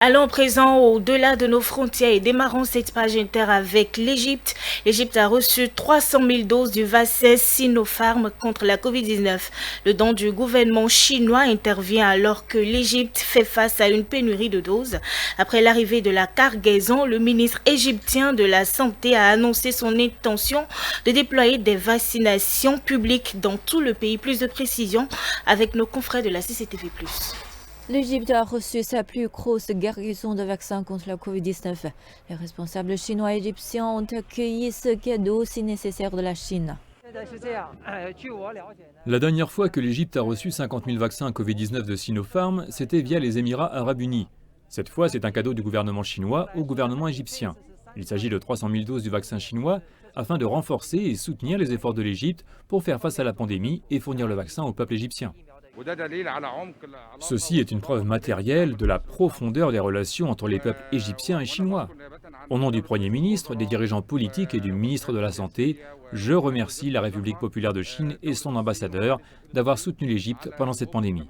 Allons présent au-delà de nos frontières et démarrons cette page inter avec l'Égypte. L'Égypte a reçu 300 000 doses du vaccin Sinopharm contre la Covid-19. Le don du gouvernement chinois intervient alors que l'Égypte fait face à une pénurie de doses. Après l'arrivée de la cargaison, le ministre égyptien de la Santé a annoncé son intention de déployer des vaccinations publiques dans tout le pays. Plus de précisions avec nos confrères de la CCTV+. L'Égypte a reçu sa plus grosse garnison de vaccins contre la Covid-19. Les responsables chinois et égyptiens ont accueilli ce cadeau si nécessaire de la Chine. La dernière fois que l'Égypte a reçu 50 000 vaccins Covid-19 de Sinopharm, c'était via les Émirats arabes unis. Cette fois, c'est un cadeau du gouvernement chinois au gouvernement égyptien. Il s'agit de 300 000 doses du vaccin chinois afin de renforcer et soutenir les efforts de l'Égypte pour faire face à la pandémie et fournir le vaccin au peuple égyptien. Ceci est une preuve matérielle de la profondeur des relations entre les peuples égyptiens et chinois. Au nom du Premier ministre, des dirigeants politiques et du ministre de la Santé, je remercie la République populaire de Chine et son ambassadeur d'avoir soutenu l'Égypte pendant cette pandémie.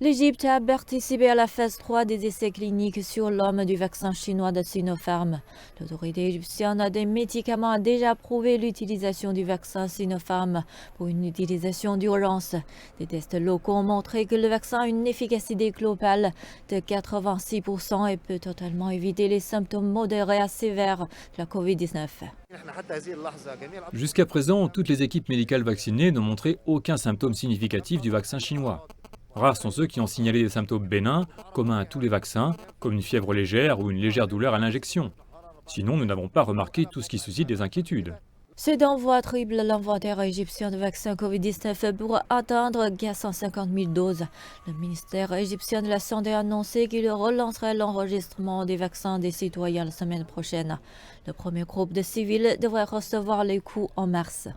L'Égypte a participé à la phase 3 des essais cliniques sur l'homme du vaccin chinois de Sinopharm. L'autorité égyptienne des médicaments a déjà approuvé l'utilisation du vaccin Sinopharm pour une utilisation d'urgence. Des tests locaux ont montré que le vaccin a une efficacité globale de 86% et peut totalement éviter les symptômes modérés à sévères de la Covid-19. Jusqu'à présent, toutes les équipes médicales vaccinées n'ont montré aucun symptôme significatif du vaccin chinois. Rares sont ceux qui ont signalé des symptômes bénins, communs à tous les vaccins, comme une fièvre légère ou une légère douleur à l'injection. Sinon, nous n'avons pas remarqué tout ce qui suscite des inquiétudes. Ce d'envoi triple l'inventaire égyptien de vaccins Covid-19 pour atteindre 450 000 doses. Le ministère égyptien de la Santé a annoncé qu'il relancerait l'enregistrement des vaccins des citoyens la semaine prochaine. Le premier groupe de civils devrait recevoir les coûts en mars.